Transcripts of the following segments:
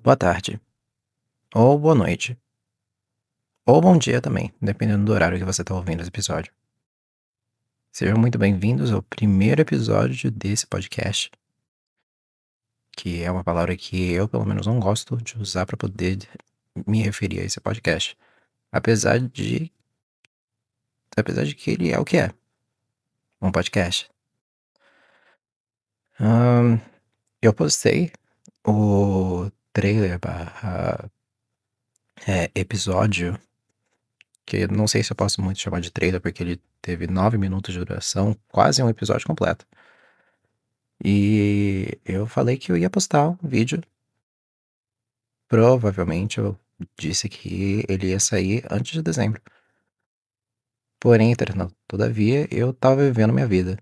Boa tarde, ou boa noite, ou bom dia também, dependendo do horário que você está ouvindo esse episódio. Sejam muito bem-vindos ao primeiro episódio desse podcast, que é uma palavra que eu, pelo menos, não gosto de usar para poder me referir a esse podcast, apesar de, apesar de que ele é o que é, um podcast. Ahn, eu postei o trailer barra episódio, que eu não sei se eu posso muito chamar de trailer, porque ele teve 9 minutos de duração, quase um episódio completo. E eu falei que eu ia postar um vídeo. Provavelmente eu disse que ele ia sair antes de dezembro. Porém, entretanto, todavia, eu tava vivendo minha vida.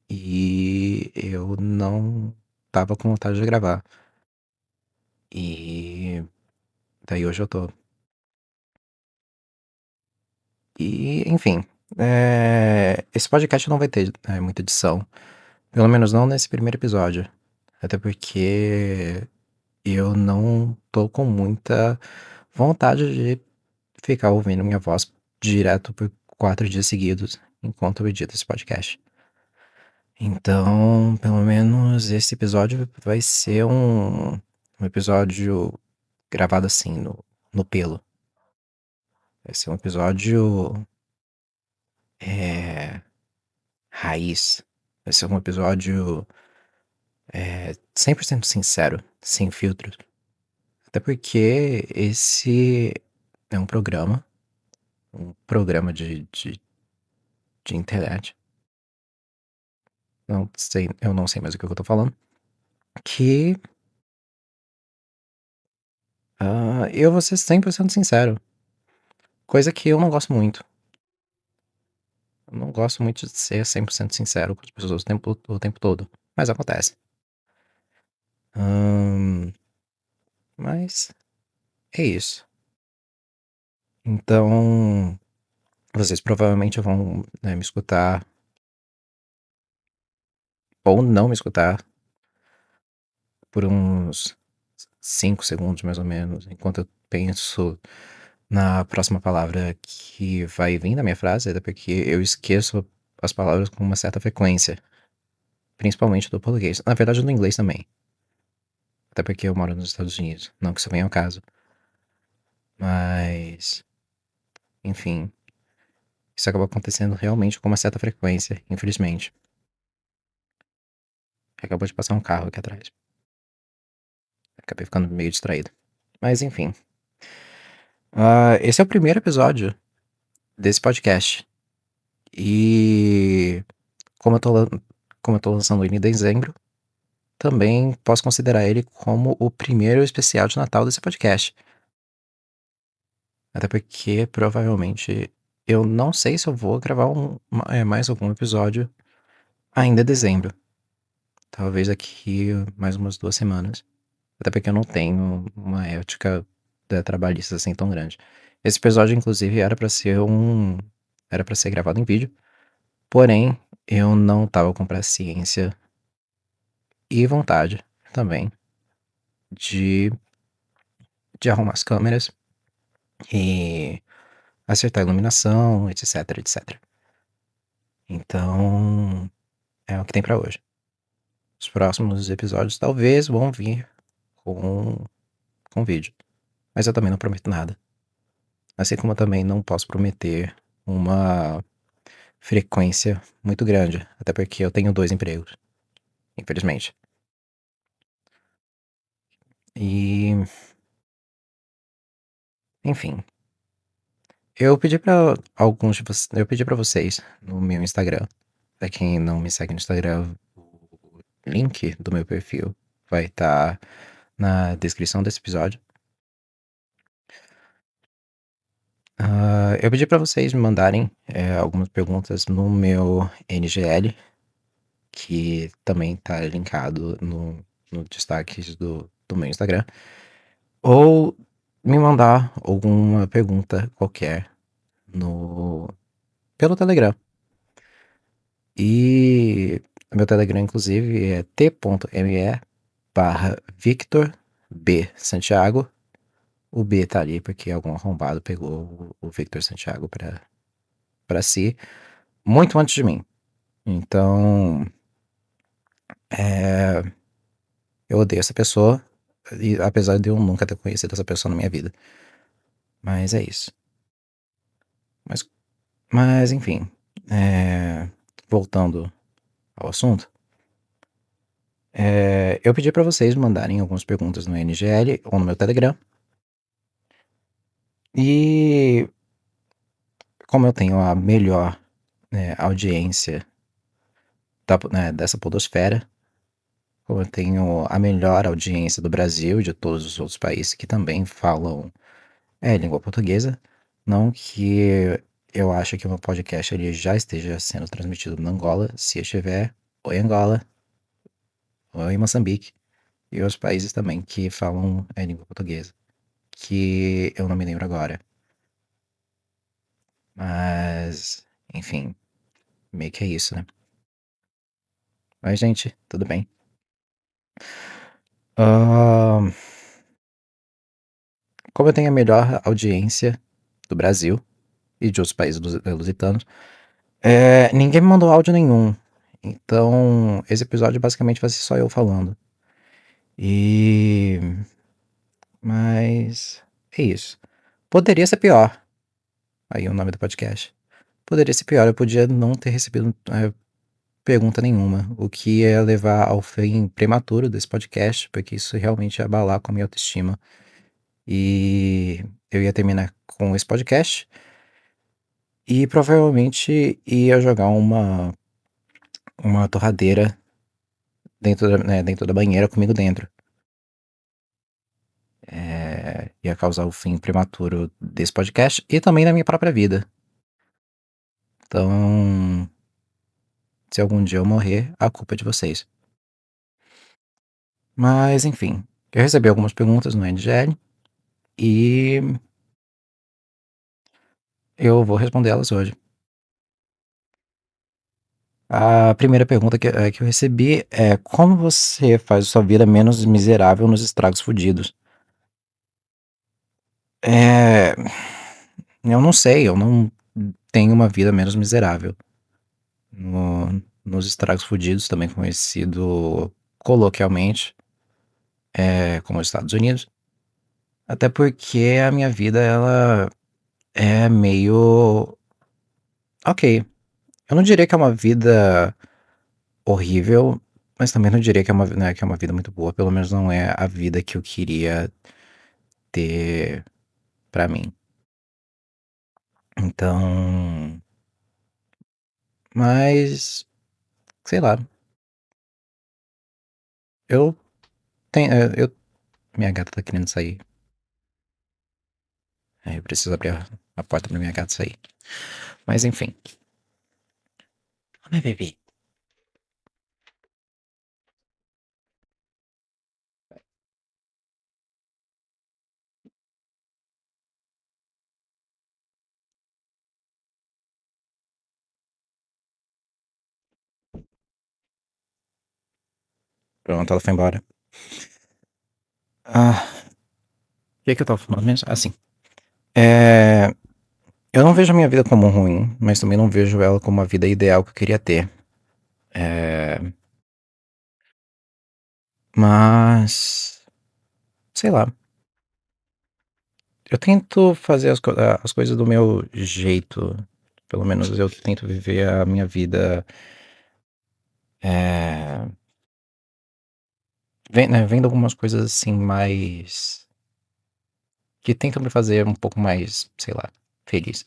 E eu não tava com vontade de gravar. E daí hoje eu tô. E, enfim, esse podcast não vai ter muita edição. Pelo menos não nesse primeiro episódio. Até porque eu não tô com muita vontade de ficar ouvindo minha voz direto por 4 dias seguidos enquanto eu edito esse podcast. Então, pelo menos esse episódio vai ser um episódio gravado assim, no pelo. Vai ser um episódio é, raiz. Vai ser um episódio 100% sincero, sem filtros. Até porque esse é um programa de internet. Não sei, eu não sei mais o que eu tô falando. Que eu vou ser 100% sincero. Coisa que eu não gosto muito. Eu não gosto muito de ser 100% sincero com as pessoas o tempo todo. Mas acontece. Mas é isso. Então, vocês provavelmente vão me escutar ou não me escutar por uns 5 segundos mais ou menos, enquanto eu penso na próxima palavra que vai vir da minha frase, até porque eu esqueço as palavras com uma certa frequência, principalmente do português. Na verdade, do inglês também. Até porque eu moro nos Estados Unidos. Não que isso venha ao caso. Mas, enfim, isso acaba acontecendo realmente com uma certa frequência, infelizmente. Acabou de passar um carro aqui atrás. Acabei ficando meio distraído. Mas, enfim. Esse é o primeiro episódio desse podcast. E como eu tô, como eu tô lançando ele em dezembro, também posso considerar ele como o primeiro especial de Natal desse podcast. Até porque provavelmente eu não sei se eu vou gravar mais algum episódio ainda em dezembro. Talvez aqui mais umas 2 semanas. Até porque eu não tenho uma ética trabalhista assim tão grande. Esse episódio, inclusive, Era pra ser gravado em vídeo. Porém, eu não tava com paciência e vontade também de, de arrumar as câmeras e acertar a iluminação, etc, etc. Então, é o que tem pra hoje. Os próximos episódios talvez vão vir com, com vídeo. Mas eu também não prometo nada. Assim como eu também não posso prometer uma frequência muito grande. Até porque eu tenho 2 empregos, infelizmente. E, enfim. Eu pedi para vocês no meu Instagram. Pra quem não me segue no Instagram, o link do meu perfil vai estar na descrição desse episódio. Eu pedi para vocês me mandarem algumas perguntas no meu NGL, que também tá linkado no destaques do meu Instagram. Ou me mandar alguma pergunta qualquer no pelo Telegram. E meu Telegram, inclusive, é t.me/Victor B. Santiago. O B tá ali porque algum arrombado pegou o Victor Santiago pra si, muito antes de mim. Então, é, eu odeio essa pessoa, e apesar de eu nunca ter conhecido essa pessoa na minha vida. Mas é isso. Mas, mas enfim, voltando ao assunto, eu pedi pra vocês mandarem algumas perguntas no NGL ou no meu Telegram. E como eu tenho a melhor audiência dessa podosfera, como eu tenho a melhor audiência do Brasil e de todos os outros países que também falam língua portuguesa, não que eu acho que o meu podcast ele já esteja sendo transmitido na Angola, se estiver, ou em Angola, ou em Moçambique, e outros países também que falam língua portuguesa, que eu não me lembro agora. Mas, enfim, meio que é isso, né? Mas, gente, tudo bem. Ahn, como eu tenho a melhor audiência do Brasil e de outros países lusitanos, ninguém me mandou áudio nenhum. Então, esse episódio basicamente vai ser só eu falando. E. Mas. É isso. Poderia ser pior. Aí o nome do podcast. Poderia ser pior. Eu podia não ter recebido pergunta nenhuma. O que ia levar ao fim prematuro desse podcast, porque isso realmente ia abalar com a minha autoestima. E eu ia terminar com esse podcast. E provavelmente ia jogar uma torradeira dentro da banheira comigo dentro. Ia causar o fim prematuro desse podcast e também da minha própria vida. Então, se algum dia eu morrer, a culpa é de vocês. Mas, enfim, eu recebi algumas perguntas no NGL e eu vou responder elas hoje. A primeira pergunta que eu recebi é: como você faz sua vida menos miserável nos estragos fudidos? É, eu não sei, eu não tenho uma vida menos miserável. Nos estragos fudidos, também conhecido coloquialmente como Estados Unidos. Até porque a minha vida, ela é meio. Ok. Eu não diria que é uma vida horrível, mas também não diria que é uma vida muito boa. Pelo menos não é a vida que eu queria ter pra mim. Então. Mas. Sei lá. Eu tenho. Minha gata tá querendo sair. Eu preciso abrir a porta pra minha gata sair. Mas enfim. Ai, bebê. Pronto, ela foi embora. Ah, o que é que eu tava falando mesmo? Assim. É, eu não vejo a minha vida como ruim, mas também não vejo ela como a vida ideal que eu queria ter. É, mas, sei lá. Eu tento fazer as coisas do meu jeito. Pelo menos eu tento viver a minha vida. É, vendo algumas coisas assim mais. Que tentam me fazer um pouco mais, sei lá, feliz.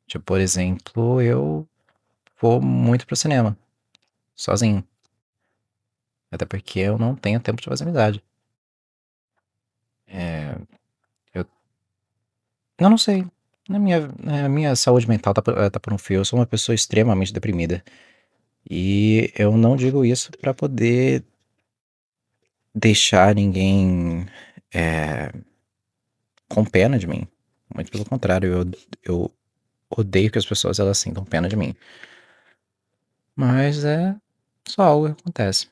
Tipo, por exemplo, eu vou muito pro cinema, sozinho. Até porque eu não tenho tempo de fazer amizade. É, eu, eu não sei. A minha saúde mental tá por um fio. Eu sou uma pessoa extremamente deprimida. E eu não digo isso pra poder deixar ninguém é, com pena de mim. Muito pelo contrário, eu odeio que as pessoas elas sintam pena de mim. Mas é só algo que acontece.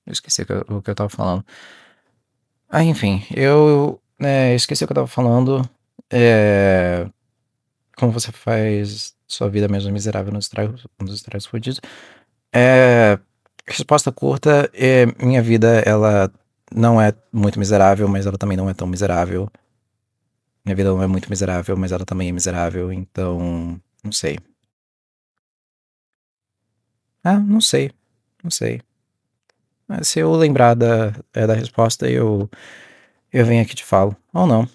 Eu esqueci o que eu tava falando. Ah, enfim, eu esqueci o que eu tava falando. É, como você faz sua vida menos miserável nos estragos fudidos. É, resposta curta, minha vida, ela não é muito miserável, mas ela também não é tão miserável. Minha vida não é muito miserável, mas ela também é miserável, então, não sei. Ah, não sei, não sei. Mas se eu lembrar da resposta, eu venho aqui e te falo. Ou não.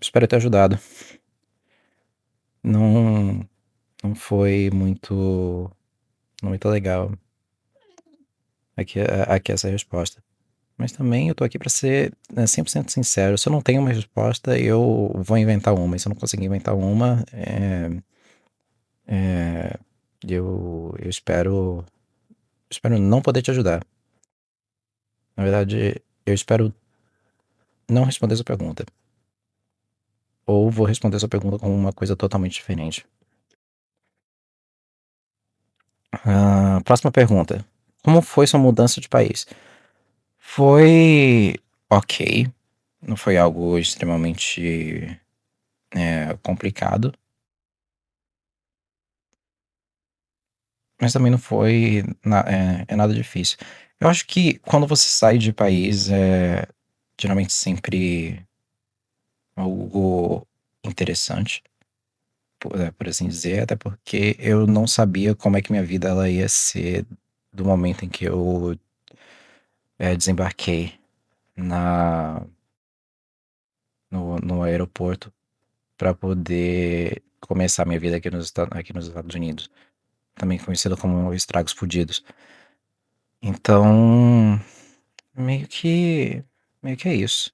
Espero ter ajudado. Não, não foi muito legal aqui essa resposta. Mas também eu tô aqui pra ser 100% sincero. Se eu não tenho uma resposta, eu vou inventar uma. E se eu não conseguir inventar uma, é, eu espero não poder te ajudar. Na verdade, eu espero não responder sua pergunta. Ou vou responder sua pergunta com uma coisa totalmente diferente. Próxima pergunta. Como foi sua mudança de país? Foi ok. Não foi algo extremamente complicado. Mas também não foi nada difícil. Eu acho que quando você sai de país é geralmente sempre algo interessante, por assim dizer, até porque eu não sabia como é que minha vida ela ia ser do momento em que eu desembarquei na, no aeroporto para poder começar minha vida aqui nos Estados Unidos, também conhecido como estragos fudidos. Então, meio que meio que é isso.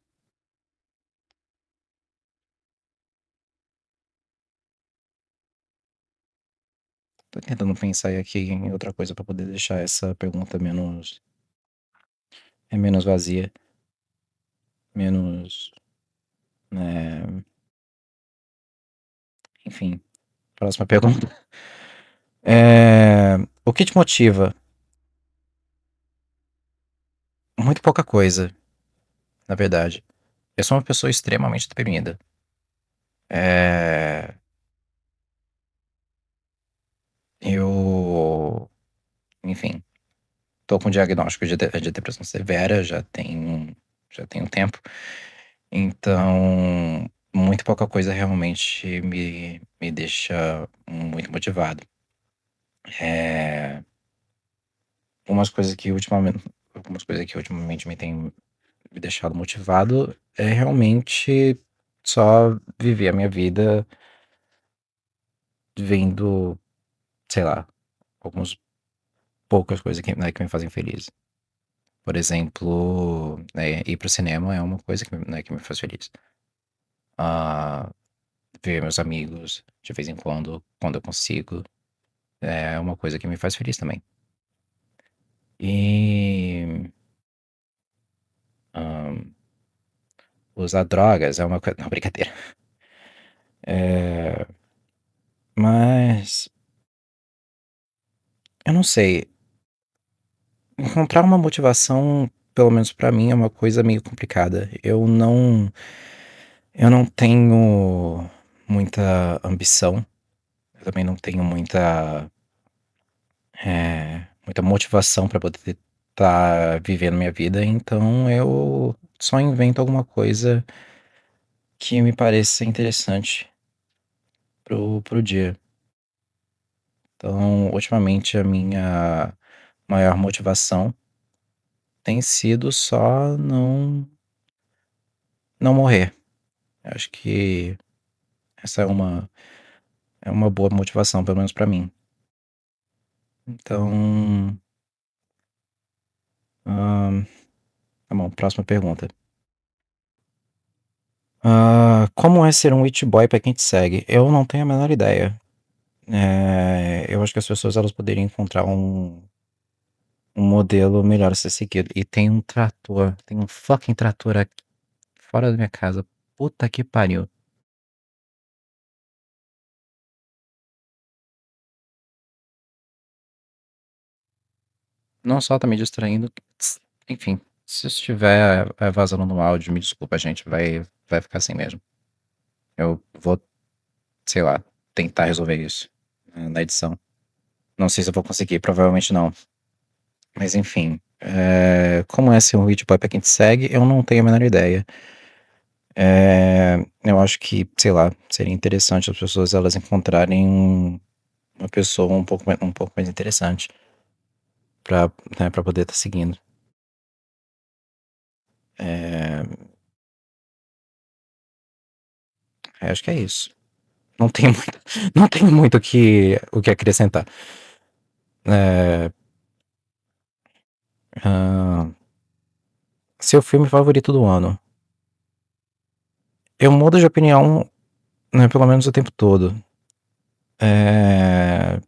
Tô tentando pensar aqui em outra coisa para poder deixar essa pergunta menos vazia, menos, né, enfim. Próxima pergunta. O que te motiva? Muito pouca coisa, na verdade. Eu sou uma pessoa extremamente deprimida. É, enfim, tô com diagnóstico de depressão severa já tem um tempo. Então, muito pouca coisa realmente me deixa muito motivado. É, algumas coisas que ultimamente me têm me deixado motivado é realmente só viver a minha vida vendo, sei lá, algumas poucas coisas que me fazem feliz. Por exemplo, ir pro cinema é uma coisa que me faz feliz. Ah, ver meus amigos de vez em quando eu consigo, é uma coisa que me faz feliz também. E ahn, usar drogas é uma coisa. Não, brincadeira. É, mas eu não sei. Encontrar uma motivação, pelo menos pra mim, é uma coisa meio complicada. Eu não tenho muita ambição. Eu também não tenho muita motivação pra poder estar vivendo minha vida. Então eu só invento alguma coisa que me pareça interessante pro dia. Então, ultimamente, a minha maior motivação tem sido só não morrer. Eu acho que essa é uma boa motivação, pelo menos pra mim. Então, ahn, tá bom, próxima pergunta. Como é ser um it boy pra quem te segue? Eu não tenho a menor ideia. Eu acho que as pessoas elas poderiam encontrar um modelo melhor a ser seguido. E tem um fucking trator aqui fora da minha casa. Puta que pariu. não só tá me distraindo, enfim, se estiver vazando no áudio, me desculpa, gente, vai ficar assim mesmo. Eu vou, sei lá, tentar resolver isso na edição. Não sei se eu vou conseguir, provavelmente não. Mas enfim, como é ser um Hit Boy pra quem te segue, eu não tenho a menor ideia. Eu acho que, sei lá, seria interessante as pessoas elas encontrarem uma pessoa um pouco mais interessante pra, né, pra poder estar seguindo. É, acho que é isso. Não tem muito, não tem muito o que acrescentar. É, ah, seu filme favorito do ano? Eu mudo de opinião, né, pelo menos o tempo todo. É,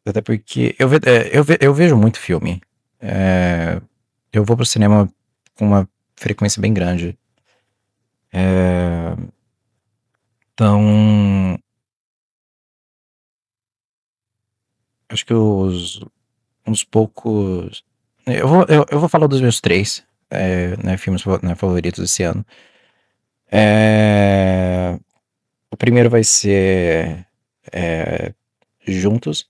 até porque eu vejo muito filme. É, eu vou pro cinema com uma frequência bem grande. É, então, acho que uns poucos. Eu vou falar dos meus três, né, filmes né, favoritos esse ano. É, o primeiro vai ser é, Juntos,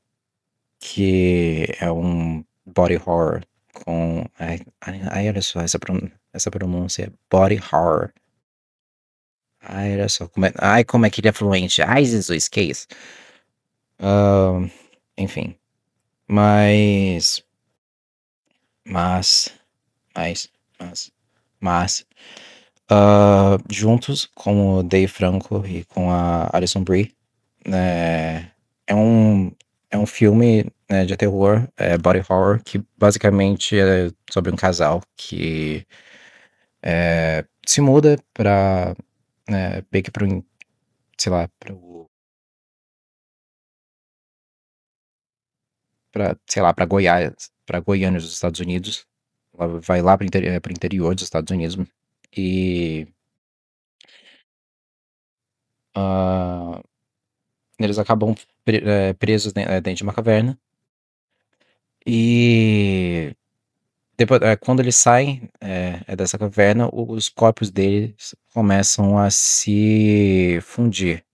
que é um body horror com. Olha só, essa pronúncia. Body horror. Ai, olha só. Como é que ele é fluente. Ai, Jesus, que isso? Ah, enfim. Mas. Mas. Mas. Mas. Mas. Juntos com o Dave Franco e com a Alison Brie, né, é um, é um filme, né, de terror, body horror, que basicamente é sobre um casal que se muda pra, né, meio que pro, sei lá, sei lá, pra Goiânia dos Estados Unidos. Ela vai lá pro interior dos Estados Unidos e ah, eles acabam presos dentro de uma caverna. E depois, quando eles saem dessa caverna, os corpos deles começam a se fundir.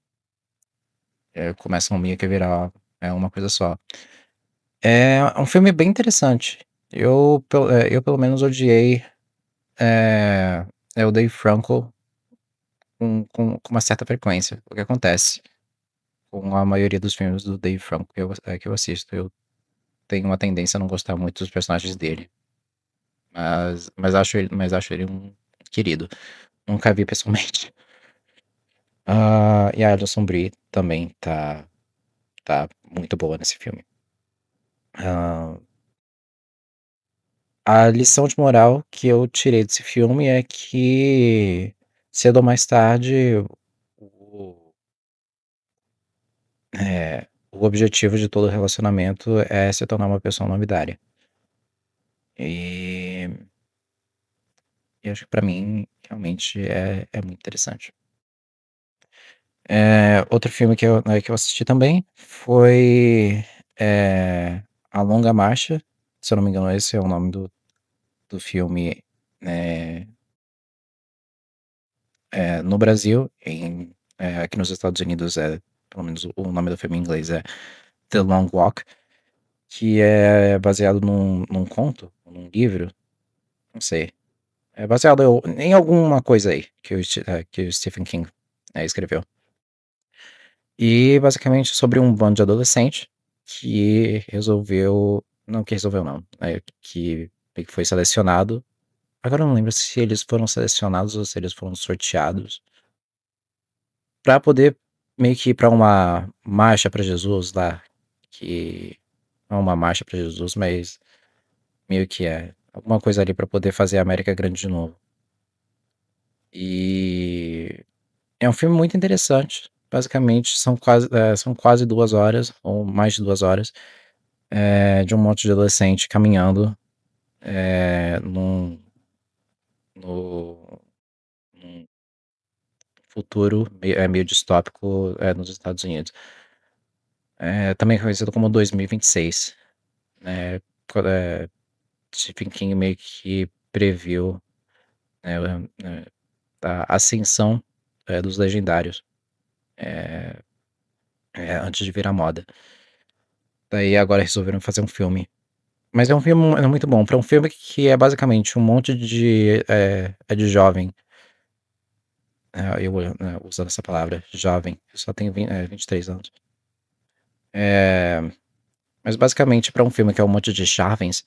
Começam meio que a virar uma coisa só. É um filme bem interessante. Eu pelo menos odiei o Dave Franco com uma certa frequência. O que acontece com a maioria dos filmes do Dave Franco que eu assisto? Eu tenho uma tendência a não gostar muito dos personagens dele. Mas acho ele um querido. Nunca vi pessoalmente. E a Alison Brie também tá muito boa nesse filme. Ah, a lição de moral que eu tirei desse filme é que cedo ou mais tarde o, o objetivo de todo relacionamento é se tornar uma pessoa não binária. E eu acho que pra mim realmente é muito interessante. Outro filme que eu assisti também foi A Longa Marcha. Se eu não me engano, esse é o nome do filme é, no Brasil. Aqui nos Estados Unidos, pelo menos o nome do filme em inglês é The Long Walk, que é baseado num conto, num livro, não sei. É baseado em alguma coisa aí que o Stephen King escreveu. E basicamente sobre um bando de adolescente que resolveu. Não, que resolveu não. Que meio que foi selecionado. Agora eu não lembro se eles foram selecionados ou se eles foram sorteados. Pra poder meio que ir pra uma marcha pra Jesus lá. Que não é uma marcha pra Jesus, mas meio que é. Alguma coisa ali pra poder fazer a América grande de novo. E é um filme muito interessante. Basicamente, são quase 2 horas, ou mais de 2 horas, de um monte de adolescente caminhando num, no, num futuro meio distópico nos Estados Unidos. Também conhecido como 2026, né? Stephen King meio que previu, né, a ascensão, dos legendários, antes de virar moda. Daí agora resolveram fazer um filme. Mas é um filme muito bom, para um filme que é basicamente um monte de jovem, usando essa palavra, jovem, eu só tenho 23 anos. Mas basicamente para um filme que é um monte de jovens,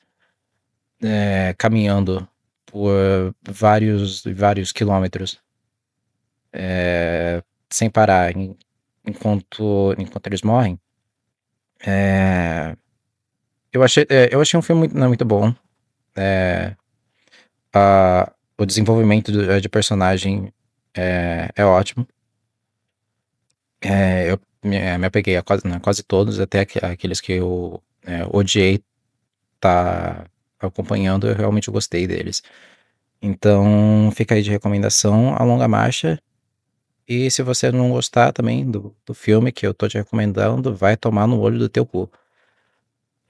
caminhando por vários quilômetros, sem parar, enquanto eles morrem. Eu achei um filme muito bom. O desenvolvimento de personagem é ótimo. Eu me apeguei a quase todos, até aqueles que eu odiei tá acompanhando, eu realmente gostei deles. Então, fica aí de recomendação a longa marcha. E se você não gostar também do filme que eu tô te recomendando, vai tomar no olho do teu cu.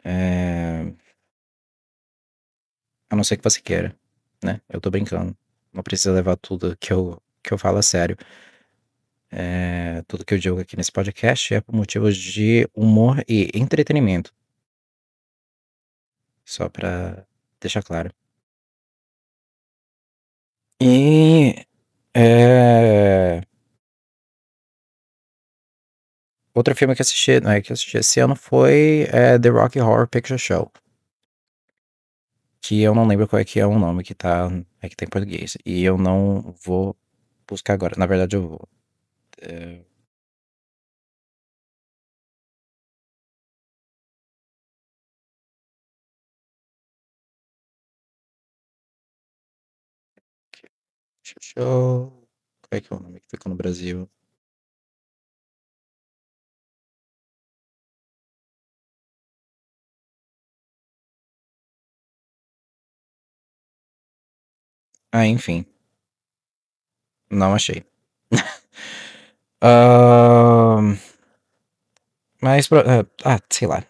É, a não ser que você queira, né? Eu tô brincando. Não precisa levar tudo que eu falo a sério. Tudo que eu digo aqui nesse podcast é por motivos de humor e entretenimento. Só pra deixar claro. E outro filme que eu assisti esse ano foi The Rocky Horror Picture Show. Que eu não lembro qual é que é o nome que tá em português. E eu não vou buscar agora. Na verdade, eu vou. É, Show. Qual é que é o nome que ficou no Brasil? Ah, enfim. Não achei. Ahn, sei lá.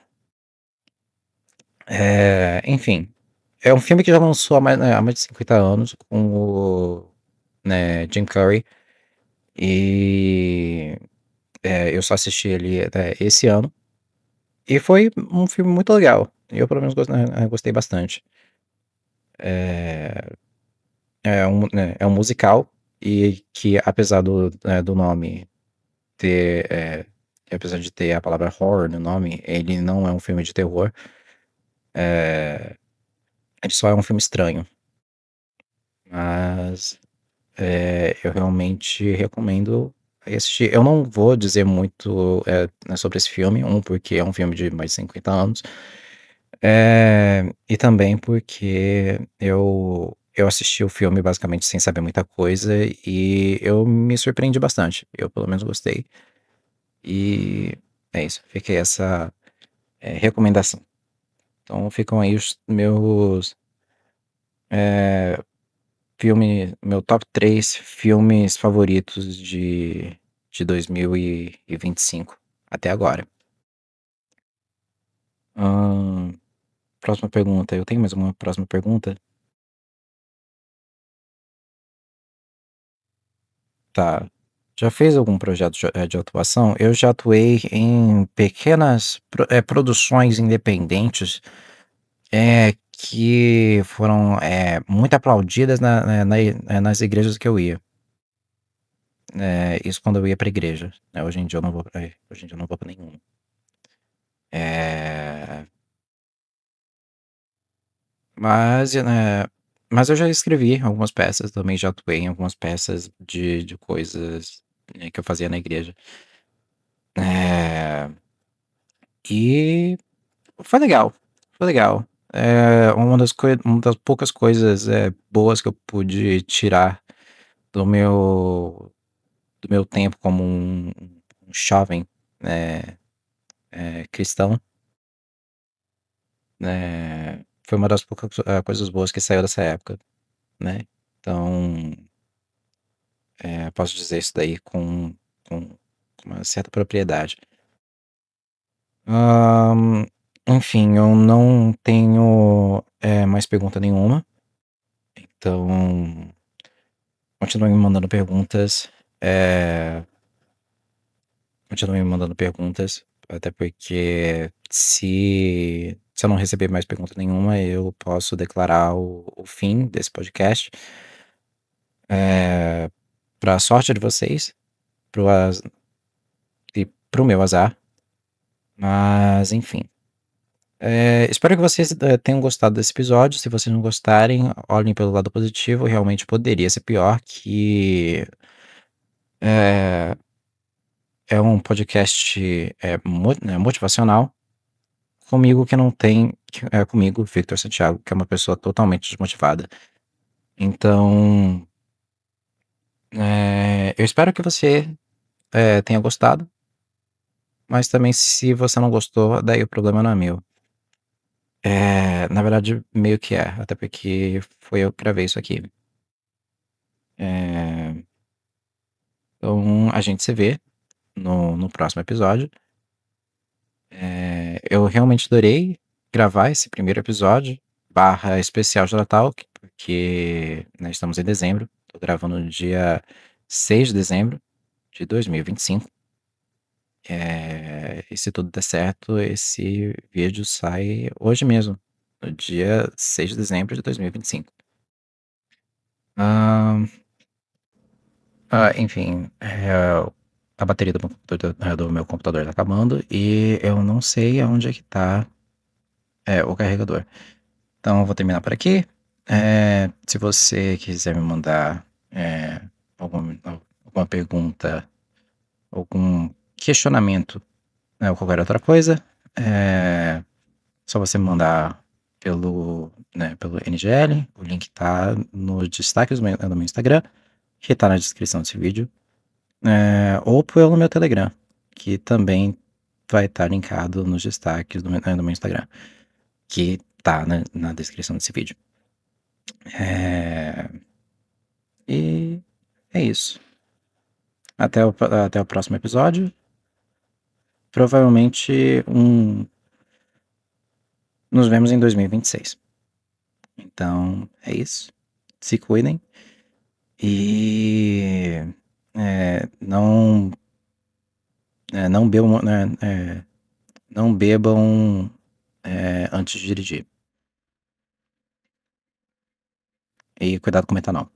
Enfim. É um filme que já lançou há mais de 50 anos com o, né, Jim Carrey. E eu só assisti ele esse ano. E foi um filme muito legal. Eu, pelo menos, gostei bastante. É um musical. E que, apesar do nome ter. Apesar de ter a palavra horror no nome, ele não é um filme de terror. Ele só é um filme estranho. Mas eu realmente recomendo assistir. Eu não vou dizer muito né, sobre esse filme, porque é um filme de mais de 50 anos, e também porque eu assisti o filme basicamente sem saber muita coisa e eu me surpreendi bastante. Eu, pelo menos, gostei. E é isso. Fiquei essa recomendação. Então, ficam aí os meus meu top 3 filmes favoritos de 2025 até agora. Próxima pergunta. Eu tenho mais uma próxima pergunta? Tá. Já fez algum projeto de atuação? Eu já atuei em pequenas produções independentes que foram muito aplaudidas nas igrejas que eu ia. Isso quando eu ia pra igreja, né? Hoje em dia eu não vou pra nenhuma. É, Mas, mas eu já escrevi algumas peças, também já atuei em algumas peças de coisas, que eu fazia na igreja. É, e foi legal, foi legal. Uma das poucas coisas boas que eu pude tirar do meu tempo como um jovem, né, cristão, né, foi uma das poucas coisas boas que saiu dessa época, né? Então, posso dizer isso daí com uma certa propriedade. Ahn, Enfim, eu não tenho mais pergunta nenhuma. Então, continue me mandando perguntas. É, continue me mandando perguntas. Até porque se eu não receber mais pergunta nenhuma, eu posso declarar o fim desse podcast. Para sorte de vocês, pro az... e pro meu azar. Mas, enfim. Espero que vocês tenham gostado desse episódio. Se vocês não gostarem, olhem pelo lado positivo. Realmente poderia ser pior, que é, é um podcast né, motivacional comigo que não tem, comigo, Victor Santiago, que é uma pessoa totalmente desmotivada. Então, eu espero que você tenha gostado, mas também se você não gostou, daí o problema não é meu. Na verdade, meio que é, até porque foi eu que gravei isso aqui. É, então, a gente se vê no próximo episódio. Eu realmente adorei gravar esse primeiro episódio, barra especial de Natal, porque né, estamos em dezembro. Tô gravando no dia 6 de dezembro de 2025. E se tudo der certo, esse vídeo sai hoje mesmo, no dia 6 de dezembro de 2025. Ah, enfim, a bateria do meu computador tá acabando e eu não sei aonde é que tá o carregador. Então eu vou terminar por aqui. Se você quiser me mandar alguma pergunta, algum questionamento, né, ou qualquer outra coisa, é só você me mandar pelo NGL. O link tá nos destaques do meu Instagram, que tá na descrição desse vídeo. Ou pelo meu Telegram, que também vai estar linkado nos destaques do meu Instagram, que tá na descrição desse vídeo. É, e é isso. Até o próximo episódio. Provavelmente nos vemos em 2026. Então é isso. Se cuidem e não, não bebam, não bebam antes de dirigir. E cuidado com o metanol.